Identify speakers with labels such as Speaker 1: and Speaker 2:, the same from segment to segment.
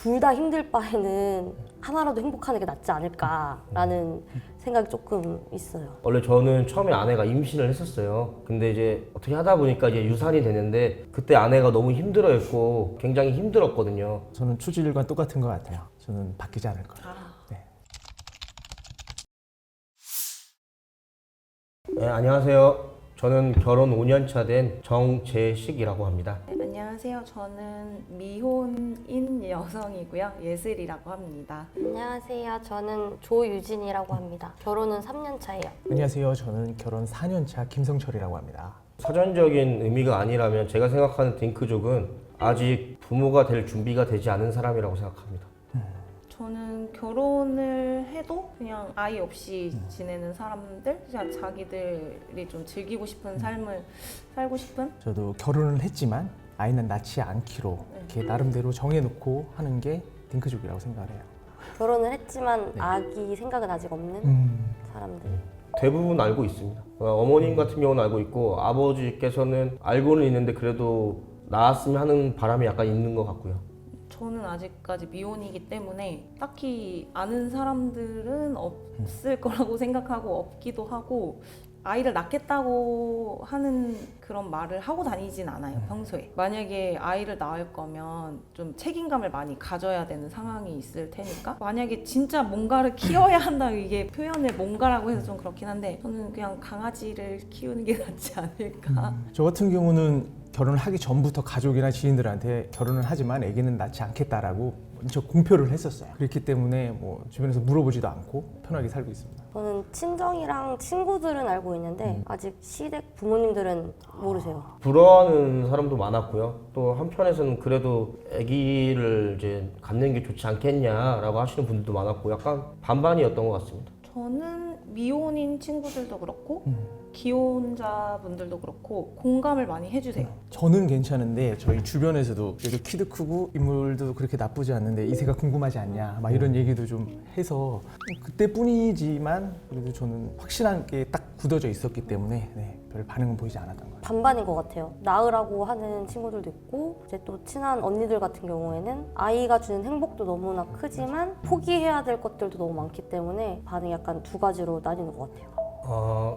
Speaker 1: 둘 다 힘들 바에는 하나라도 행복하는 게 낫지 않을까라는 생각이 조금 있어요.
Speaker 2: 원래 저는 처음에 아내가 임신을 했었어요. 근데 이제 어떻게 하다 보니까 이제 유산이 되는데 그때 아내가 너무 힘들어했고 굉장히 힘들었거든요.
Speaker 3: 저는 추진일과 똑같은 것 같아요. 저는 바뀌지 않을 거예요. 네.
Speaker 2: 네, 안녕하세요. 저는 결혼 5년 차 된 정재식이라고 합니다.
Speaker 4: 네, 안녕하세요. 저는 미혼인 여성이고요. 예슬이라고 합니다.
Speaker 1: 안녕하세요. 저는 조유진이라고 합니다. 결혼은 3년 차예요.
Speaker 3: 안녕하세요. 저는 결혼 4년 차 김성철이라고 합니다.
Speaker 2: 사전적인 의미가 아니라면 제가 생각하는 딩크족은 아직 부모가 될 준비가 되지 않은 사람이라고 생각합니다.
Speaker 4: 저는 결혼을 해도 그냥 아이 없이 지내는 사람들, 그냥 자기들이 좀 즐기고 싶은 삶을 살고 싶은?
Speaker 3: 저도 결혼을 했지만 아이는 낳지 않기로 이렇게 나름대로 정해놓고 하는 게 딩크족이라고 생각을 해요.
Speaker 1: 결혼을 했지만
Speaker 3: 네.
Speaker 1: 아기 생각은 아직 없는 사람들.
Speaker 2: 대부분 알고 있습니다. 어머님 같은 경우는 알고 있고 아버지께서는 알고는 있는데 그래도 낳았으면 하는 바람이 약간 있는 것 같고요.
Speaker 4: 저는 아직까지 미혼이기 때문에 딱히 아는 사람들은 없을 거라고 생각하고 없기도 하고 아이를 낳겠다고 하는 그런 말을 하고 다니진 않아요, 평소에. 만약에 아이를 낳을 거면 좀 책임감을 많이 가져야 되는 상황이 있을 테니까 만약에 진짜 뭔가를 키워야 한다, 이게 표현을 뭔가라고 해서 좀 그렇긴 한데 저는 그냥 강아지를 키우는 게 낫지 않을까.
Speaker 3: 저 같은 경우는 결혼을 하기 전부터 가족이나 지인들한테 결혼을 하지만 아기는 낳지 않겠다라고 먼저 공표를 했었어요. 그렇기 때문에 뭐 주변에서 물어보지도 않고 편하게 살고 있습니다.
Speaker 1: 저는 친정이랑 친구들은 알고 있는데 아직 시댁 부모님들은 모르세요.
Speaker 2: 부러워하는 사람도 많았고요. 또 한편에서는 그래도 아기를 이제 갖는 게 좋지 않겠냐라고 하시는 분들도 많았고 약간 반반이었던 것 같습니다.
Speaker 4: 저는 미혼인 친구들도 그렇고 기혼자분들도 그렇고 공감을 많이 해주세요.
Speaker 3: 저는 괜찮은데 저희 주변에서도 그래도 키도 크고 인물도 그렇게 나쁘지 않는데 이세가 궁금하지 않냐 막 이런 얘기도 좀 해서 그때뿐이지만 그래도 저는 확실한 게 딱 굳어져 있었기 때문에 별 반응은 보이지 않았던 것 같아요.
Speaker 1: 반반인 것 같아요. 낳으라고 하는 친구들도 있고 이제 또 친한 언니들 같은 경우에는 아이가 주는 행복도 너무나 크지만 포기해야 될 것들도 너무 많기 때문에 반응이 약간 두 가지로 나뉘는 것 같아요.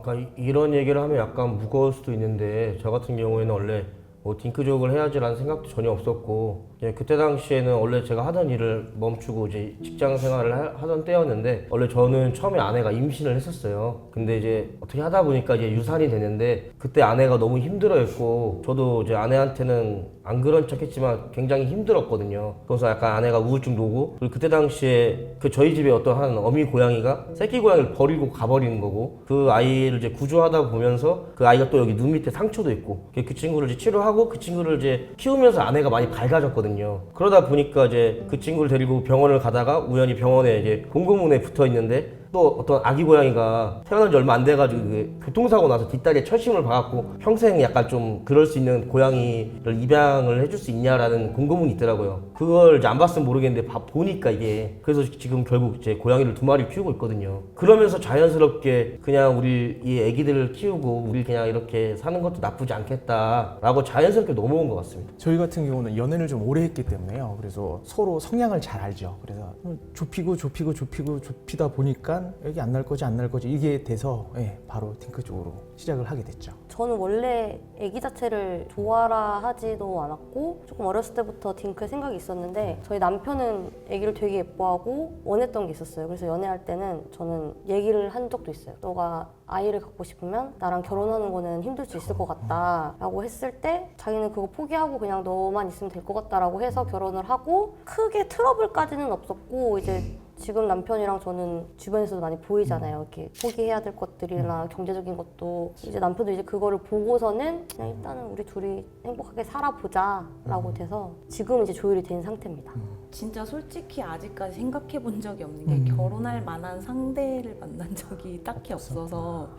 Speaker 2: 그러니까 이런 얘기를 하면 약간 무거울 수도 있는데 저 같은 경우에는 원래 뭐 딩크족을 해야지라는 생각도 전혀 없었고 그냥 그때 당시에는 원래 제가 하던 일을 멈추고 이제 직장 생활을 하던 때였는데 원래 저는 처음에 아내가 임신을 했었어요. 근데 이제 어떻게 하다 보니까 이제 유산이 되는데 그때 아내가 너무 힘들어했고 저도 이제 아내한테는 안 그런 척했지만 굉장히 힘들었거든요. 그래서 약간 아내가 우울증도 오고 그리고 그때 당시에 그 저희 집에 어떤 한 어미 고양이가 새끼 고양이를 버리고 가버리는 거고 그 아이를 이제 구조하다 보면서 그 아이가 또 여기 눈 밑에 상처도 있고 그 친구를 이제 치료하고 그 친구를 이제 키우면서 아내가 많이 밝아졌거든요. 그러다 보니까 이제 그 친구를 데리고 병원을 가다가 우연히 병원에 이제 공고문에 붙어 있는데 또 어떤 아기 고양이가 태어난 지 얼마 안 돼가지고 교통사고 나서 뒷다리에 철심을 박았고 평생 약간 좀 그럴 수 있는 고양이를 입양을 해줄 수 있냐라는 공고문이 있더라고요. 그걸 이제 안 봤으면 모르겠는데 보니까 이게 그래서 지금 결국 이제 고양이를 2마리 키우고 있거든요. 그러면서 자연스럽게 그냥 우리 이 애기들을 키우고 우리 그냥 이렇게 사는 것도 나쁘지 않겠다라고 자연스럽게 넘어온 것 같습니다.
Speaker 3: 저희 같은 경우는 연애를 좀 오래 했기 때문에요. 그래서 서로 성향을 잘 알죠. 그래서 좁히다 보니까 여기 안 날 거지 이게 돼서 바로 딩크 쪽으로 시작을 하게 됐죠.
Speaker 1: 저는 원래 아기 자체를 좋아라 하지도 않았고 조금 어렸을 때부터 딩크의 생각이 있었는데 저희 남편은 아기를 되게 예뻐하고 원했던 게 있었어요. 그래서 연애할 때는 저는 얘기를 한 적도 있어요. 너가 아이를 갖고 싶으면 나랑 결혼하는 거는 힘들 수 있을 것 같다 라고 했을 때 자기는 그거 포기하고 그냥 너만 있으면 될 것 같다라고 해서 결혼을 하고 크게 트러블까지는 없었고 이제 지금 남편이랑 저는 주변에서도 많이 보이잖아요. 이렇게 포기해야 될 것들이나 경제적인 것도 이제 남편도 이제 그거를 보고서는 그냥 일단은 우리 둘이 행복하게 살아보자 라고 돼서 지금 이제 조율이 된 상태입니다.
Speaker 4: 진짜 솔직히 아직까지 생각해 본 적이 없는 게 결혼할 만한 상대를 만난 적이 딱히 없어서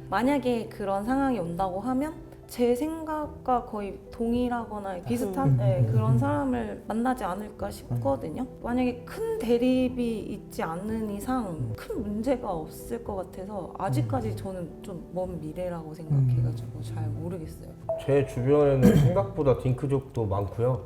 Speaker 4: 만약에 그런 상황이 온다고 하면 제 생각과 거의 동일하거나 비슷한 그런 사람을 만나지 않을까 싶거든요. 만약에 큰 대립이 있지 않는 이상 큰 문제가 없을 것 같아서 아직까지 저는 좀 먼 미래라고 생각해가지고 잘 모르겠어요.
Speaker 2: 제 주변에는 생각보다 딩크족도 많고요.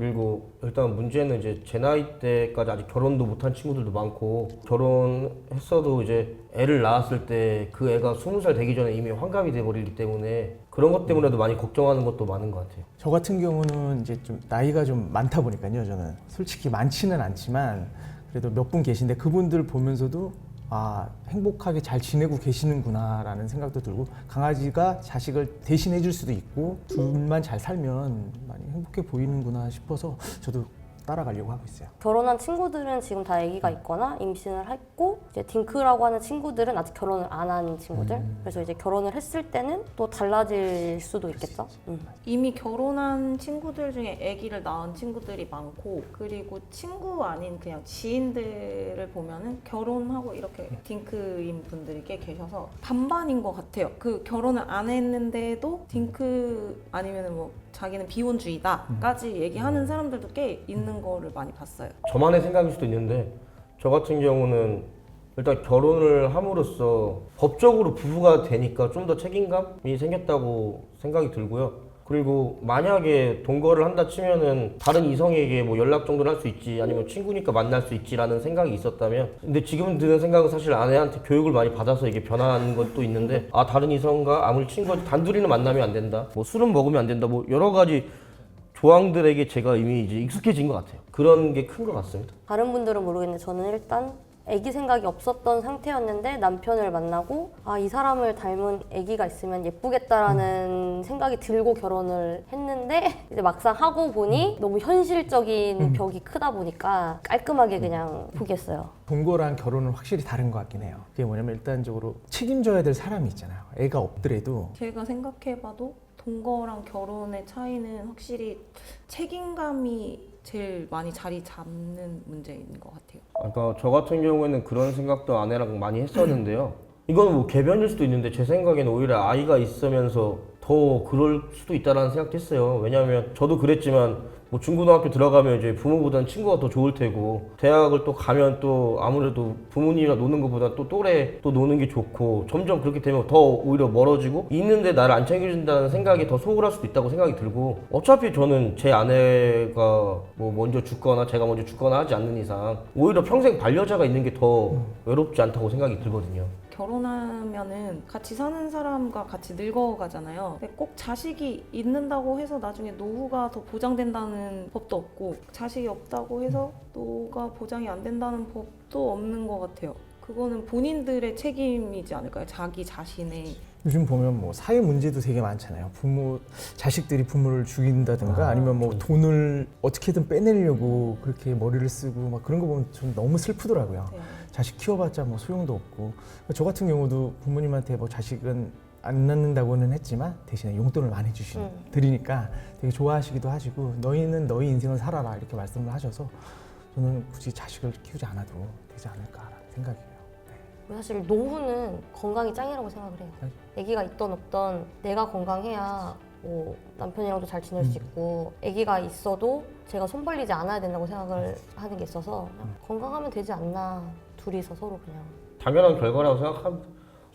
Speaker 2: 그리고 일단 문제는 이제 제 나이 때까지 아직 결혼도 못한 친구들도 많고 결혼했어도 이제 애를 낳았을 때 그 애가 20살 되기 전에 이미 환갑이 돼버리기 때문에 그런 것 때문에도 많이 걱정하는 것도 많은 것 같아요.
Speaker 3: 저 같은 경우는 이제 좀 나이가 좀 많다 보니까요. 저는 솔직히 많지는 않지만 그래도 몇 분 계신데 그분들 보면서도 아, 행복하게 잘 지내고 계시는구나라는 생각도 들고 강아지가 자식을 대신해 줄 수도 있고 둘만 잘 살면 많이 행복해 보이는구나 싶어서 저도 따라가려고 하고 있어요.
Speaker 1: 결혼한 친구들은 지금 다 아기가 있거나 임신을 했고 이제 딩크라고 하는 친구들은 아직 결혼을 안 한 친구들. 그래서 이제 결혼을 했을 때는 또 달라질 수도 있겠죠.
Speaker 4: 이미 결혼한 친구들 중에 아기를 낳은 친구들이 많고 그리고 친구 아닌 그냥 지인들을 보면은 결혼하고 이렇게 딩크인 분들이 꽤 계셔서 반반인 것 같아요. 그 결혼을 안 했는데도 딩크 아니면 뭐 자기는 비혼주의다까지 얘기하는 사람들도 꽤 있는 거를 많이 봤어요.
Speaker 2: 저만의 생각일 수도 있는데 저 같은 경우는 일단 결혼을 함으로써 법적으로 부부가 되니까 좀 더 책임감이 생겼다고 생각이 들고요. 그리고 만약에 동거를 한다 치면은 다른 이성에게 뭐 연락 정도는 할 수 있지 아니면 친구니까 만날 수 있지라는 생각이 있었다면 근데 지금 드는 생각은 사실 아내한테 교육을 많이 받아서 이게 변화하는 것도 있는데 아 다른 이성과 아무리 친구가 단둘이는 만나면 안 된다 뭐 술은 먹으면 안 된다 뭐 여러 가지 조항들에게 제가 이미 이제 익숙해진 것 같아요. 그런 게 큰 것 같습니다.
Speaker 1: 다른 분들은 모르겠는데 저는 일단 아기 생각이 없었던 상태였는데 남편을 만나고 아, 이 사람을 닮은 아기가 있으면 예쁘겠다라는 생각이 들고 결혼을 했는데 이제 막상 하고 보니 너무 현실적인 벽이 크다 보니까 깔끔하게 그냥 포기했어요.
Speaker 3: 동거랑 결혼은 확실히 다른 것 같긴 해요. 그게 뭐냐면 일단적으로 책임져야 될 사람이 있잖아요. 애가 없더라도
Speaker 4: 제가 생각해봐도 동거랑 결혼의 차이는 확실히 책임감이 제일 많이 자리 잡는 문제인 것 같아요.
Speaker 2: 그러니까 저 같은 경우에는 그런 생각도 아내랑 많이 했었는데요. 이건 뭐 개변일 수도 있는데 제 생각에는 오히려 아이가 있으면서 더 그럴 수도 있다라는 생각도 했어요. 왜냐하면 저도 그랬지만 뭐 중고등학교 들어가면 이제 부모보다는 친구가 더 좋을 테고 대학을 또 가면 또 아무래도 부모님이랑 노는 것보다 또 또래 또 노는 게 좋고 점점 그렇게 되면 더 오히려 멀어지고 있는데 나를 안 챙겨준다는 생각이 더 소홀할 수도 있다고 생각이 들고 어차피 저는 제 아내가 뭐 먼저 죽거나 제가 먼저 죽거나 하지 않는 이상 오히려 평생 반려자가 있는 게 더 외롭지 않다고 생각이 들거든요.
Speaker 4: 결혼하면은 같이 사는 사람과 같이 늙어가잖아요. 근데 꼭 자식이 있는다고 해서 나중에 노후가 더 보장된다는 법도 없고 자식이 없다고 해서 노후가 보장이 안 된다는 법도 없는 것 같아요. 그거는 본인들의 책임이지 않을까요? 자기 자신의.
Speaker 3: 요즘 보면 뭐 사회 문제도 되게 많잖아요. 자식들이 부모를 죽인다든가 아니면 뭐 돈을 어떻게든 빼내려고 그렇게 머리를 쓰고 막 그런 거 보면 좀 너무 슬프더라고요.
Speaker 4: 네.
Speaker 3: 자식 키워봤자 뭐 소용도 없고. 저 같은 경우도 부모님한테 뭐 자식은 안 낳는다고는 했지만 대신에 용돈을 많이 드리니까 되게 좋아하시기도 하시고 너희는 너희 인생을 살아라 이렇게 말씀을 하셔서 저는 굳이 자식을 키우지 않아도 되지 않을까라는 생각이에요.
Speaker 1: 사실 노후는 건강이 짱이라고 생각을 해요. 아기가 있던 없던 내가 건강해야 뭐 남편이랑도 잘 지낼 수 있고 아기가 있어도 제가 손 벌리지 않아야 된다고 생각을 하는 게 있어서 그냥 건강하면 되지 않나 둘이서 서로 그냥.
Speaker 2: 당연한 결과라고 생각합니다.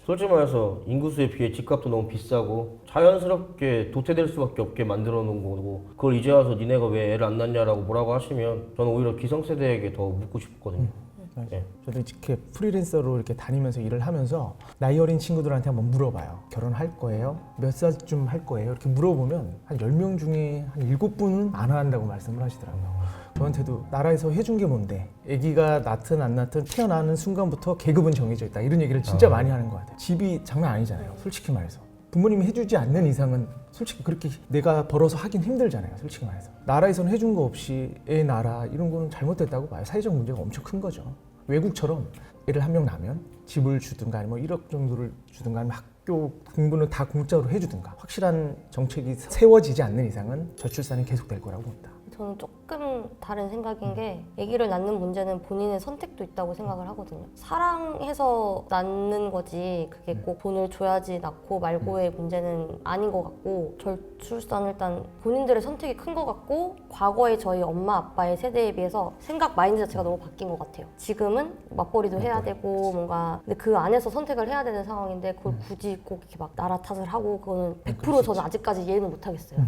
Speaker 2: 솔직히 말해서 인구수에 비해 집값도 너무 비싸고 자연스럽게 도태될 수밖에 없게 만들어 놓은 거고 그걸 이제 와서 니네가 왜 애를 안 낳냐라고 뭐라고 하시면 저는 오히려 기성세대에게 더 묻고 싶거든요. 네.
Speaker 3: 저도 이렇게 프리랜서로 이렇게 다니면서 일을 하면서 나이 어린 친구들한테 한번 물어봐요. 결혼할 거예요? 몇 살쯤 할 거예요? 이렇게 물어보면 한 10명 중에 한 7분은 안 한다고 말씀을 하시더라고요. 저한테도 나라에서 해준 게 뭔데? 아기가 낳든 안 낳든 태어나는 순간부터 계급은 정해져 있다. 이런 얘기를 진짜 많이 하는 것 같아요. 집이 장난 아니잖아요. 솔직히 말해서. 부모님이 해주지 않는 이상은 솔직히 그렇게 내가 벌어서 하긴 힘들잖아요. 솔직히 말해서. 나라에서는 해준 거 없이 애 낳아라 이런 거는 잘못됐다고 봐요. 사회적 문제가 엄청 큰 거죠. 외국처럼 애를 한 명 낳으면 집을 주든가 아니면 1억 정도를 주든가 아니면 학교 공부는 다 공짜로 해주든가 확실한 정책이 세워지지 않는 이상은 저출산이 계속될 거라고 봅니다.
Speaker 1: 저는 조금 다른 생각인 게 아기를 낳는 문제는 본인의 선택도 있다고 생각을 하거든요. 사랑해서 낳는 거지 그게 꼭 돈을 줘야지 낳고 말고의 문제는 아닌 것 같고 저출산은 일단 본인들의 선택이 큰 것 같고 과거의 저희 엄마 아빠의 세대에 비해서 생각 마인드 자체가 너무 바뀐 것 같아요. 지금은 맞벌이도 해야 되고 뭔가 근데 그 안에서 선택을 해야 되는 상황인데 그걸 굳이 꼭 이렇게 막 나라 탓을 하고 그거는 100% 저는 아직까지 이해는 못 하겠어요.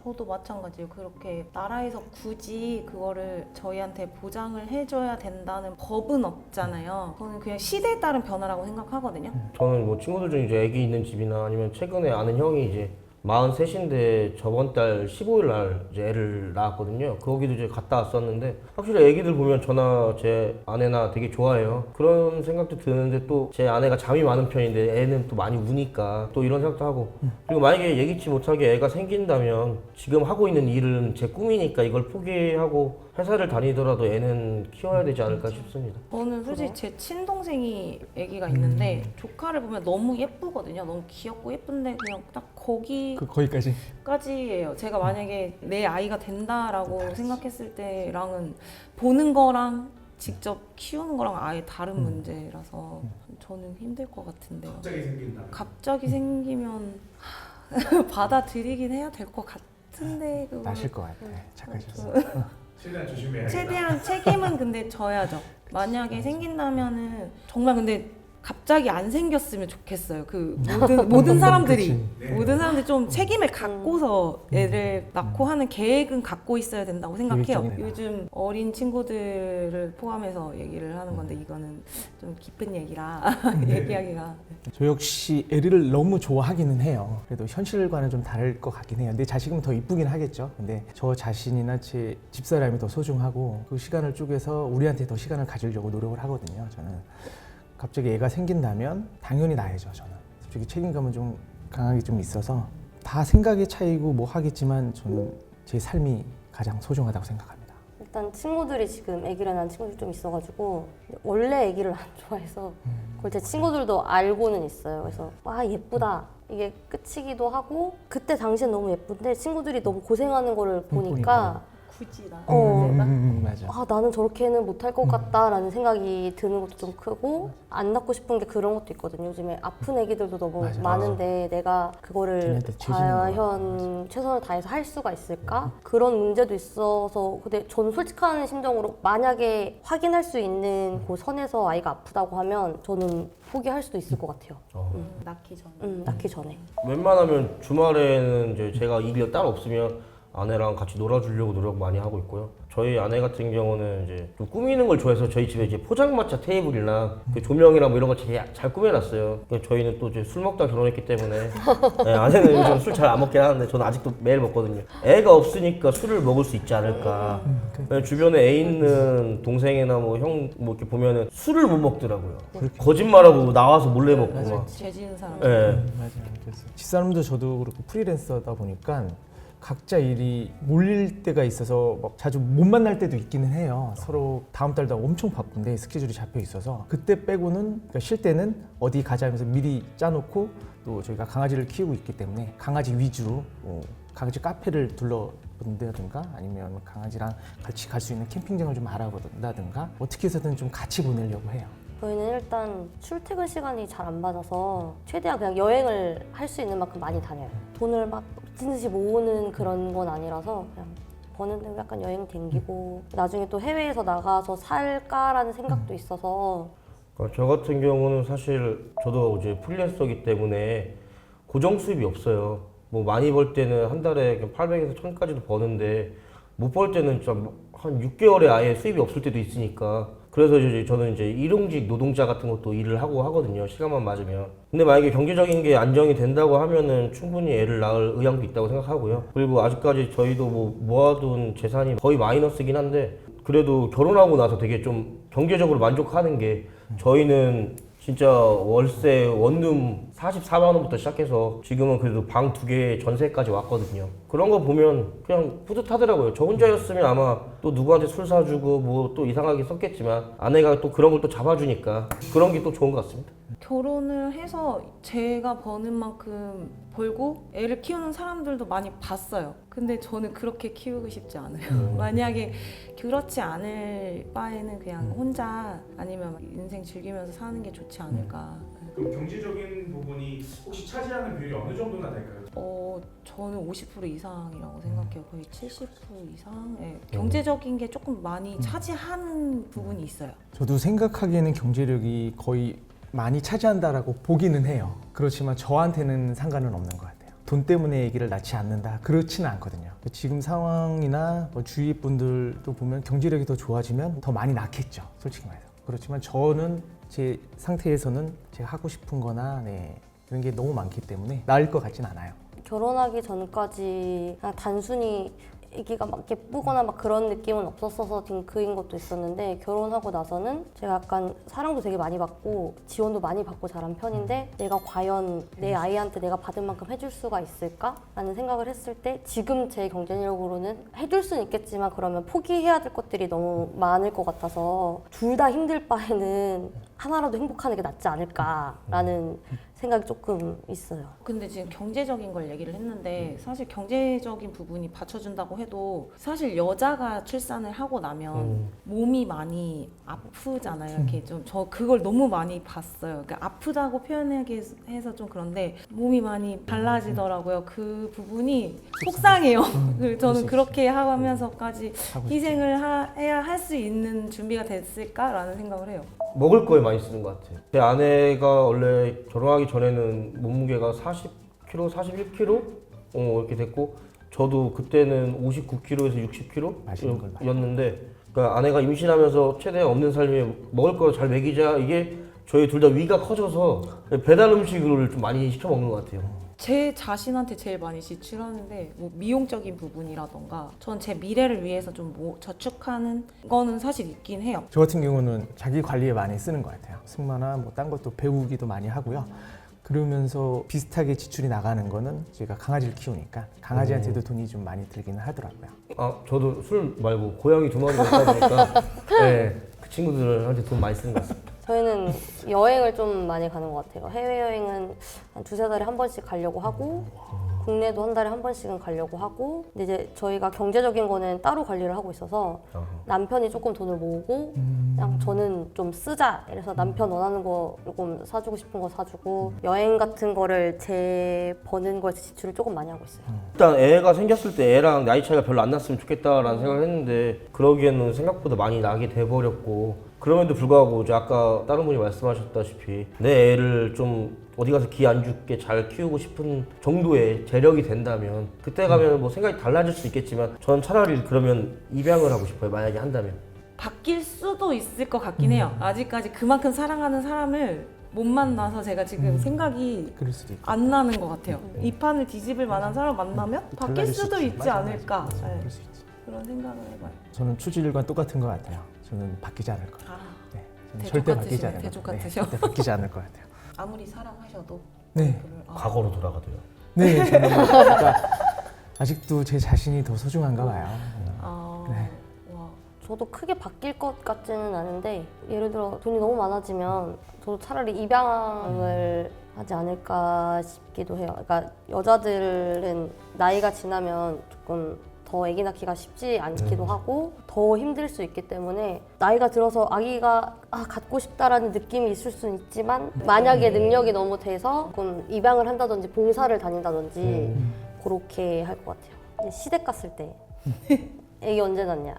Speaker 4: 저도 마찬가지예요. 그렇게 나라에서 굳이 굳이 그거를 저희한테 보장을 해줘야 된다는 법은 없잖아요. 저는 그냥 시대에 따른 변화라고 생각하거든요.
Speaker 2: 저는 뭐 친구들 중에 이제 애기 있는 집이나 아니면 최근에 아는 형이 이제 43인데 저번 달 15일 날 이제 애를 낳았거든요. 거기도 이제 갔다 왔었는데 확실히 애기들 보면 저나 제 아내나 되게 좋아해요. 그런 생각도 드는데 또 제 아내가 잠이 많은 편인데 애는 또 많이 우니까 또 이런 생각도 하고 그리고 만약에 예기치 못하게 애가 생긴다면 지금 하고 있는 일은 제 꿈이니까 이걸 포기하고 회사를 다니더라도 애는 키워야 되지 않을까 싶습니다.
Speaker 4: 저는 솔직히 제 친동생이 아기가 있는데 조카를 보면 너무 예쁘거든요. 너무 귀엽고 예쁜데 그냥 딱
Speaker 3: 거기까지.
Speaker 4: 거기까지예요. 제가 만약에 내 아이가 된다라고 생각했을 때랑은 보는 거랑 직접 키우는 거랑 아예 다른 문제라서 저는 힘들 것 같은데요.
Speaker 5: 갑자기 생긴다.
Speaker 4: 갑자기 생기면 받아들이긴 해야 될 것 같은데 그거는
Speaker 3: 나실 것 같아. 착하셔서.
Speaker 5: 최대한 조심해야.
Speaker 4: 최대한 책임은 근데 져야죠. 만약에 생긴다면은 정말 근데 갑자기 안 생겼으면 좋겠어요. 그 모든 사람들이
Speaker 5: 네.
Speaker 4: 모든 사람들이 좀 책임을 갖고서 애를 낳고 하는 계획은 갖고 있어야 된다고 생각해요.
Speaker 3: 계획적이다.
Speaker 4: 요즘 어린 친구들을 포함해서 얘기를 하는 건데 이거는 좀 깊은 얘기라 얘기하기가
Speaker 3: 저 역시 애를 너무 좋아하기는 해요. 그래도 현실과는 좀 다를 것 같긴 해요. 내 자식은 더 이쁘긴 하겠죠. 근데 저 자신이나 제 집사람이 더 소중하고 그 시간을 쪼개서 우리한테 더 시간을 가지려고 노력을 하거든요. 저는 갑자기 애가 생긴다면 당연히 나야죠. 저는 솔직히 책임감은 좀 강하게 좀 있어서 다 생각의 차이고 뭐 하겠지만 저는 제 삶이 가장 소중하다고 생각합니다.
Speaker 1: 일단 친구들이 지금 아기를 낳은 친구들이 좀 있어가지고 원래 아기를 안 좋아해서 그걸 제 친구들도 알고는 있어요. 그래서 와 예쁘다 이게 끝이기도 하고 그때 당시엔 너무 예쁜데 친구들이 너무 고생하는 거를 보니까
Speaker 4: 굳이 나
Speaker 3: 맞아.
Speaker 1: 아 나는 저렇게는 못할 것 같다라는 생각이 드는 것도 좀 크고 안 낳고 싶은 게 그런 것도 있거든요. 요즘에 아픈 애기들도 너무
Speaker 3: 맞아.
Speaker 1: 많은데 내가 그거를
Speaker 3: 걔네한테 죄지는
Speaker 1: 과연 최선을 다해서 할 수가 있을까? 그런 문제도 있어서 근데 저는 솔직한 심정으로 만약에 확인할 수 있는 그 선에서 아이가 아프다고 하면 저는 포기할 수도 있을 것 같아요.
Speaker 4: 낳기 전에
Speaker 1: 낳기 전에.
Speaker 2: 웬만하면 주말에는 이제 제가 일이 따로 없으면 아내랑 같이 놀아주려고 노력 많이 하고 있고요. 저희 아내 같은 경우는 이제 좀 꾸미는 걸 좋아해서 저희 집에 이제 포장마차 테이블이나 그 조명이랑 뭐 이런 거 잘 꾸며놨어요. 저희는 또 이제 술 먹다 결혼했기 때문에 네, 아내는 요즘 술 잘 안 먹긴 하는데 저는 아직도 매일 먹거든요. 애가 없으니까 술을 먹을 수 있지 않을까. 주변에 애 있는 동생이나 뭐 형 뭐 이렇게 보면은 술을 못 먹더라고요. 거짓말하고 나와서 몰래 먹고 막.
Speaker 4: 죄지은 사람
Speaker 2: 네.
Speaker 3: 맞아요. 그래서 집사람도 저도 그렇고 프리랜서다 보니까 각자 일이 몰릴 때가 있어서 막 자주 못 만날 때도 있기는 해요. 서로 다음 달도 엄청 바쁜데 스케줄이 잡혀 있어서 그때 빼고는 그러니까 쉴 때는 어디 가자 하면서 미리 짜놓고 또 저희가 강아지를 키우고 있기 때문에 강아지 위주로 강아지 카페를 둘러본다든가 아니면 강아지랑 같이 갈 수 있는 캠핑장을 좀 알아본다든가 어떻게 해서든 좀 같이 보내려고 해요.
Speaker 1: 저희는 일단 출퇴근 시간이 잘 안 맞아서 최대한 그냥 여행을 할 수 있는 만큼 많이 다녀요. 돈을 막 미친 듯이 모으는 그런 건 아니라서 그냥 버는 대로 약간 여행 댕기고 나중에 또 해외에서 나가서 살까라는 생각도 있어서
Speaker 2: 저 같은 경우는 사실 저도 이제 프리랜서이기 때문에 고정 수입이 없어요. 뭐 많이 벌 때는 한 달에 800에서 1000까지도 버는데 못 벌 때는 진짜 한 6개월에 아예 수입이 없을 때도 있으니까 그래서 이제 저는 이제 일용직 노동자 같은 것도 일을 하고 하거든요. 시간만 맞으면. 근데 만약에 경제적인 게 안정이 된다고 하면은 충분히 애를 낳을 의향도 있다고 생각하고요. 그리고 아직까지 저희도 뭐 모아둔 재산이 거의 마이너스긴 한데 그래도 결혼하고 나서 되게 좀 경제적으로 만족하는 게 저희는 진짜 월세 원룸 44만 원부터 시작해서 지금은 그래도 방 2개 전세까지 왔거든요. 그런 거 보면 그냥 뿌듯하더라고요. 저 혼자였으면 아마 또 누구한테 술 사주고 뭐 또 이상하게 썼겠지만 아내가 또 그런 걸 또 잡아주니까 그런 게 또 좋은 것 같습니다.
Speaker 4: 결혼을 해서 제가 버는 만큼 벌고 애를 키우는 사람들도 많이 봤어요. 근데 저는 그렇게 키우고 싶지 않아요. 만약에 그렇지 않을 바에는 그냥 혼자 아니면 인생 즐기면서 사는 게 좋지 않을까.
Speaker 5: 그럼 경제적인 부분이 혹시 차지하는 비율이 어느 정도나 될까요?
Speaker 4: 저는 50% 이상이라고 생각해요. 거의 70% 이상. 네. 경제적인 게 조금 많이 차지하는 부분이 있어요.
Speaker 3: 저도 생각하기에는 경제력이 거의 많이 차지한다라고 보기는 해요. 그렇지만 저한테는 상관은 없는 것 같아요. 돈 때문에 아기를 낳지 않는다 그렇지는 않거든요. 지금 상황이나 뭐 주위 분들도 보면 경제력이 더 좋아지면 더 많이 낳겠죠, 솔직히 말해서. 그렇지만 저는 제 상태에서는 제가 하고 싶은 거나 그런 게 너무 많기 때문에 나을 것 같진 않아요.
Speaker 1: 결혼하기 전까지 그냥 단순히 아기가 막 예쁘거나 막 그런 느낌은 없었어서 딩크인 것도 있었는데, 결혼하고 나서는 제가 약간 사랑도 되게 많이 받고 지원도 많이 받고 자란 편인데, 내가 과연 내 아이한테 내가 받은 만큼 해줄 수가 있을까? 라는 생각을 했을 때, 지금 제 경제력으로는 해줄 수는 있겠지만 그러면 포기해야 될 것들이 너무 많을 것 같아서 둘 다 힘들 바에는 하나라도 행복하는 게 낫지 않을까라는 생각이 조금 있어요.
Speaker 4: 근데 지금 경제적인 걸 얘기를 했는데 사실 경제적인 부분이 받쳐준다고 해도 사실 여자가 출산을 하고 나면 몸이 많이 아프잖아요. 이렇게 좀 저 그걸 너무 많이 봤어요. 그러니까 아프다고 표현하기 해서 좀 그런데 몸이 많이 달라지더라고요. 그 부분이 속상해요. 저는 그렇게 하면서까지 희생을 해야 할 수 있는 준비가 됐을까라는 생각을 해요.
Speaker 2: 먹을 거에 많이 쓰는 것 같아요. 제 아내가 원래 결혼하기 전에는 몸무게가 40kg, 41kg 이렇게 됐고, 저도 그때는 59kg에서 60kg였는데, 그러니까 아내가 임신하면서 최대한 없는 삶에 먹을 거 잘 먹이자, 이게 저희 둘 다 위가 커져서 배달 음식을 좀 많이 시켜 먹는 것 같아요.
Speaker 4: 제 자신한테 제일 많이 지출하는데 뭐 미용적인 부분이라던가 전 제 미래를 위해서 좀 저축하는 거는 사실 있긴 해요.
Speaker 3: 저 같은 경우는 자기 관리에 많이 쓰는 것 같아요. 승마나 뭐 딴 것도 배우기도 많이 하고요. 그러면서 비슷하게 지출이 나가는 거는 제가 강아지를 키우니까 강아지한테도 돈이 좀 많이 들기는 하더라고요.
Speaker 2: 아, 저도 술 말고 고양이 2마리가 있다 보니까 네, 그 친구들한테 돈 많이 쓰는 것 같습니다.
Speaker 1: 저희는 여행을 좀 많이 가는 것 같아요. 해외여행은 한 2-3달에 한 번씩 가려고 하고, 국내도 한 달에 한 번씩은 가려고 하고, 근데 이제 저희가 경제적인 거는 따로 관리를 하고 있어서 남편이 조금 돈을 모으고 그냥 저는 좀 쓰자 이래서 남편 원하는 거 조금 사주고 싶은 거 사주고, 여행 같은 거를 제 버는 거에서 지출을 조금 많이 하고 있어요.
Speaker 2: 일단 애가 생겼을 때 애랑 나이 차이가 별로 안 났으면 좋겠다라는 생각을 했는데, 그러기에는 생각보다 많이 나게 돼버렸고, 그럼에도 불구하고 이제 아까 다른 분이 말씀하셨다시피 내 애를 좀 어디 가서 기 안 죽게 잘 키우고 싶은 정도의 재력이 된다면, 그때 가면 뭐 생각이 달라질 수 있겠지만 저는 차라리 그러면 입양을 하고 싶어요, 만약에 한다면.
Speaker 4: 바뀔 수도 있을 것 같긴 해요. 아직까지 그만큼 사랑하는 사람을 못 만나서 제가 지금 생각이
Speaker 3: 그럴 수도 있고.
Speaker 4: 안 나는 것 같아요. 이 판을 뒤집을 만한 사람 만나면 바뀔
Speaker 3: 달라질
Speaker 4: 수도
Speaker 3: 수
Speaker 4: 있지 않을까.
Speaker 3: 맞아,
Speaker 4: 네.
Speaker 3: 그럴 수 있지.
Speaker 4: 그런 생각을 해봐요.
Speaker 3: 저는 추질과 똑같은 것 같아요. 저는 바뀌지 않을 거예요.
Speaker 4: 아,
Speaker 3: 네, 저는
Speaker 4: 대쪽
Speaker 3: 절대 바뀌지
Speaker 4: 같으시네,
Speaker 3: 않을
Speaker 4: 대쪽
Speaker 3: 거예요.
Speaker 4: 같으셔.
Speaker 3: 절대 바뀌지 않을 것 같아요.
Speaker 4: 아무리 사랑하셔도
Speaker 3: 네,
Speaker 2: 과거로 돌아가도요.
Speaker 3: 네, 저는 그러니까 아직도 제 자신이 더 소중한가 봐요. 네.
Speaker 4: 와.
Speaker 1: 저도 크게 바뀔 것 같지는 않은데, 예를 들어 돈이 너무 많아지면 저도 차라리 입양을 하지 않을까 싶기도 해요. 그러니까 여자들은 나이가 지나면 조금 더 아기 낳기가 쉽지 않기도 하고 더 힘들 수 있기 때문에, 나이가 들어서 아기가 갖고 싶다라는 느낌이 있을 수는 있지만, 만약에 능력이 너무 돼서 조금 입양을 한다든지 봉사를 다닌다든지 그렇게 할 것 같아요. 이제 시댁 갔을 때 아기 언제 낳냐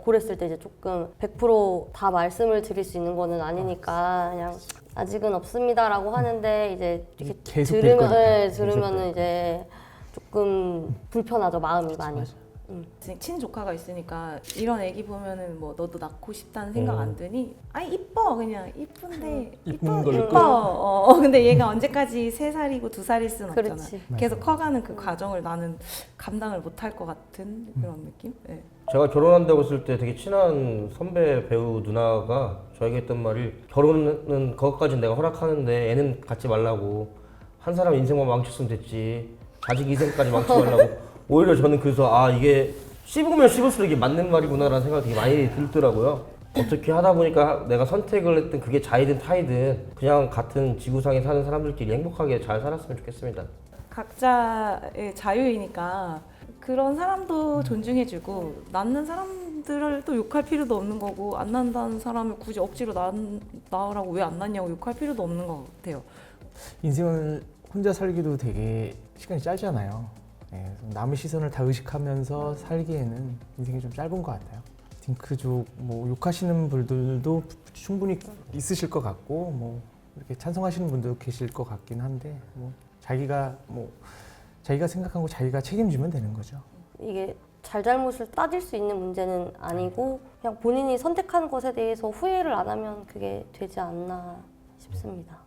Speaker 1: 그랬을 때 이제 조금 100% 다 말씀을 드릴 수 있는 거는 아니니까 그냥 아직은 없습니다라고 하는데, 이제 이렇게
Speaker 3: 계속 될 거니까.
Speaker 1: 들으면은 이제 조금 불편하죠, 마음이 많이.
Speaker 3: 맞아.
Speaker 4: 친조카가 있으니까 이런 애기 보면은 뭐 너도 낳고 싶다는 생각 안 드니? 아니 이뻐, 그냥 이쁜데
Speaker 3: 이쁜 걸로
Speaker 4: 이뻐. 근데 얘가 언제까지 3살이고 2살일 순 없잖아.
Speaker 1: 그렇지.
Speaker 4: 계속 커가는 그 과정을 나는 감당을 못할 것 같은 그런 느낌? 네.
Speaker 2: 제가 결혼한다고 했을 때 되게 친한 선배 배우 누나가 저에게 했던 말이, 결혼은 그것까지는 내가 허락하는데 애는 갖지 말라고, 한 사람 인생만 망쳤으면 됐지 자식 인생까지 망치지 말라고. 오히려 저는 그래서 이게 씹으면 씹을수록 이게 맞는 말이구나라는 생각이 되게 많이 들더라고요. 어떻게 하다 보니까 내가 선택을 했든 그게 자이든 타이든 그냥 같은 지구상에 사는 사람들끼리 행복하게 잘 살았으면 좋겠습니다.
Speaker 4: 각자의 자유이니까 그런 사람도 존중해주고, 낳는 사람들을 또 욕할 필요도 없는 거고, 안 낳는다는 사람을 굳이 억지로 낳으라고 왜 안 낳냐고 욕할 필요도 없는 것 같아요.
Speaker 3: 인생을 혼자 살기도 되게 시간이 짧잖아요. 네, 남의 시선을 다 의식하면서 살기에는 인생이 좀 짧은 것 같아요. 딩크족 뭐 욕하시는 분들도 충분히 있으실 것 같고, 뭐 이렇게 찬성하시는 분도 계실 것 같긴 한데, 뭐 자기가 생각한 거 자기가 책임지면 되는 거죠.
Speaker 1: 이게 잘잘못을 따질 수 있는 문제는 아니고 그냥 본인이 선택한 것에 대해서 후회를 안 하면 그게 되지 않나 싶습니다.